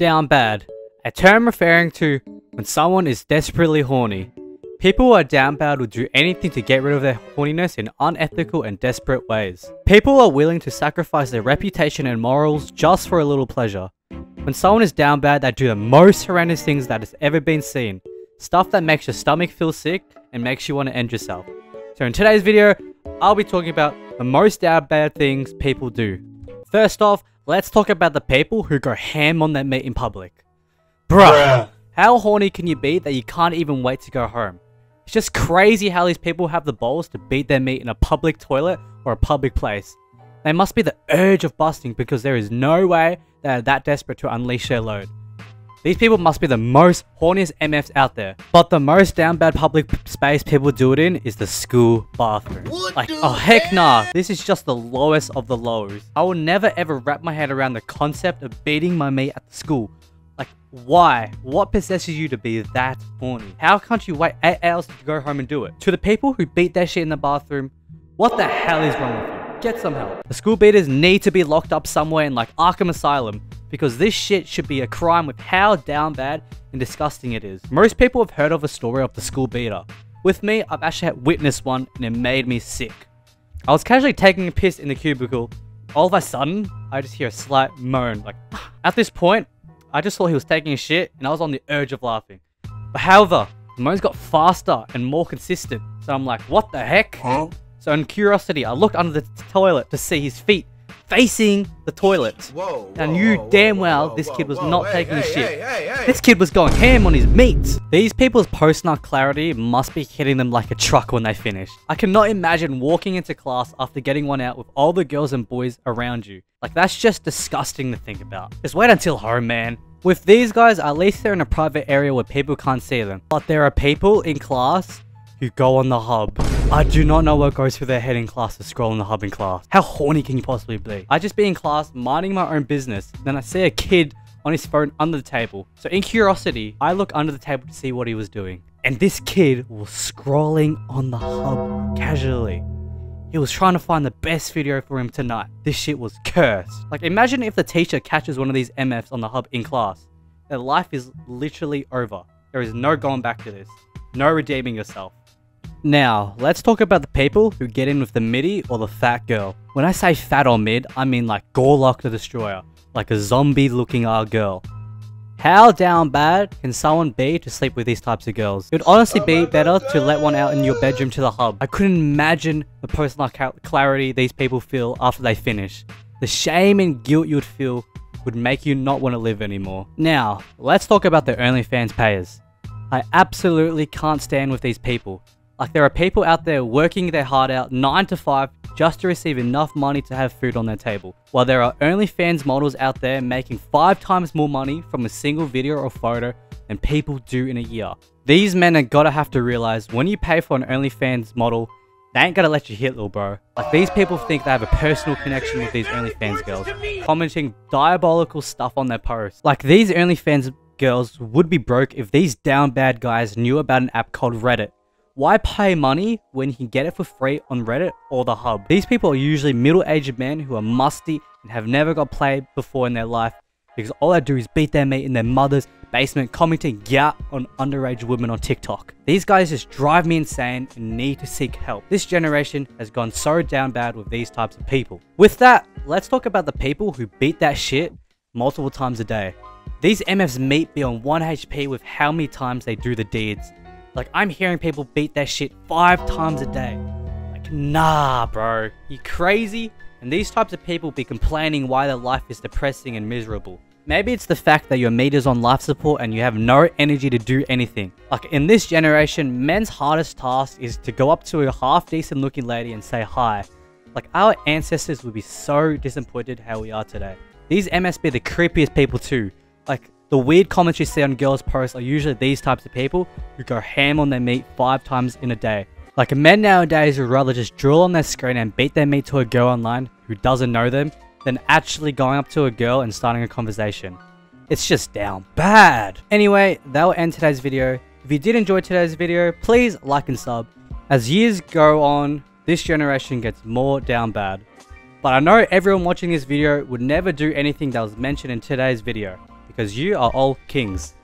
Down bad, a term referring to when someone is desperately horny. People who are down bad will do anything to get rid of their horniness in unethical and desperate ways. People are willing to sacrifice their reputation and morals just for a little pleasure. When someone is down bad, they do the most horrendous things that has ever been seen. Stuff that makes your stomach feel sick and makes you want to end yourself. So in today's video, I'll be talking about the most down bad things people do. First off, let's talk about the people who go ham on their meat in public. Bruh, how horny can you be that you can't even wait to go home? It's just crazy how these people have the balls to beat their meat in a public toilet or a public place. They must be the urge of busting because there is no way they are that desperate to unleash their load. These people must be the most horniest MFs out there. But the most down bad public space people do it in is the school bathroom. Oh heck nah, this is just the lowest of the lows. I will never ever wrap my head around the concept of beating my meat at the school. Like, why? What possesses you to be that horny? How can't you wait 8 hours to go home and do it? To the people who beat their shit in the bathroom, what the hell is wrong with you? Get some help. The school beaters need to be locked up somewhere in like Arkham Asylum, because this shit should be a crime with how down bad and disgusting it is. Most people have heard of a story of the school beater. With me, I've actually witnessed one and it made me sick. I was casually taking a piss in the cubicle. All of a sudden, I just hear a slight moan. Like, at this point, I just thought he was taking a shit and I was on the urge of laughing. But however, the moans got faster and more consistent. So I'm like, what the heck? Huh? So in curiosity, I looked under the toilet to see his feet facing the toilet. I knew damn well this kid was not taking a shit. This kid was going ham on his meat. These people's post-nut clarity must be hitting them like a truck when they finish. I cannot imagine walking into class after getting one out with all the girls and boys around you. Like, that's just disgusting to think about. Just wait until home, man. With these guys, at least they're in a private area where people can't see them. But there are people in class who go on the hub. I do not know what goes through their head in class to scroll on the hub in class. How horny can you possibly be? I just be in class minding my own business, then I see a kid on his phone under the table. So in curiosity, I look under the table to see what he was doing. And this kid was scrolling on the hub casually. He was trying to find the best video for him tonight. This shit was cursed. Like, imagine if the teacher catches one of these MFs on the hub in class. Their life is literally over. There is no going back to this. No redeeming yourself. Now, let's talk about the people who get in with the midi or the fat girl. When I say fat or mid, I mean like Gorlock the Destroyer. Like a zombie looking girl. How down bad can someone be to sleep with these types of girls? It would honestly be better to let one out in your bedroom to the hub. I couldn't imagine the post-nut clarity these people feel after they finish. The shame and guilt you would feel would make you not want to live anymore. Now, let's talk about the OnlyFans payers. I absolutely can't stand with these people. Like, there are people out there working their heart out 9 to 5 just to receive enough money to have food on their table. While there are OnlyFans models out there making 5 times more money from a single video or photo than people do in a year. These men are gotta have to realize when you pay for an OnlyFans model, they ain't gonna let you hit, little bro. Like, these people think they have a personal connection with these OnlyFans girls, commenting diabolical stuff on their posts. Like, these OnlyFans girls would be broke if these down bad guys knew about an app called Reddit. Why pay money when you can get it for free on Reddit or the hub? These people are usually middle-aged men who are musty and have never got played before in their life because all they do is beat their meat in their mother's basement, commenting yeah on underage women on TikTok. These guys just drive me insane and need to seek help. This generation has gone so down bad with these types of people. With that, let's talk about the people who beat that shit multiple times a day. These MFs meet be on 1 HP with how many times they do the deeds. Like, I'm hearing people beat their shit 5 times a day. Like, nah, bro. You crazy? And these types of people be complaining why their life is depressing and miserable. Maybe it's the fact that your meat is on life support and you have no energy to do anything. Like, in this generation, men's hardest task is to go up to a half-decent looking lady and say hi. Like, our ancestors would be so disappointed how we are today. These MS be the creepiest people too. Like, the weird comments you see on girls' posts are usually these types of people who go ham on their meat 5 times in a day. Like, men nowadays would rather just drool on their screen and beat their meat to a girl online who doesn't know them than actually going up to a girl and starting a conversation. It's just down bad. Anyway, that will end today's video. If you did enjoy today's video, please like and sub. As years go on, this generation gets more down bad. But I know everyone watching this video would never do anything that was mentioned in today's video. because you are all kings.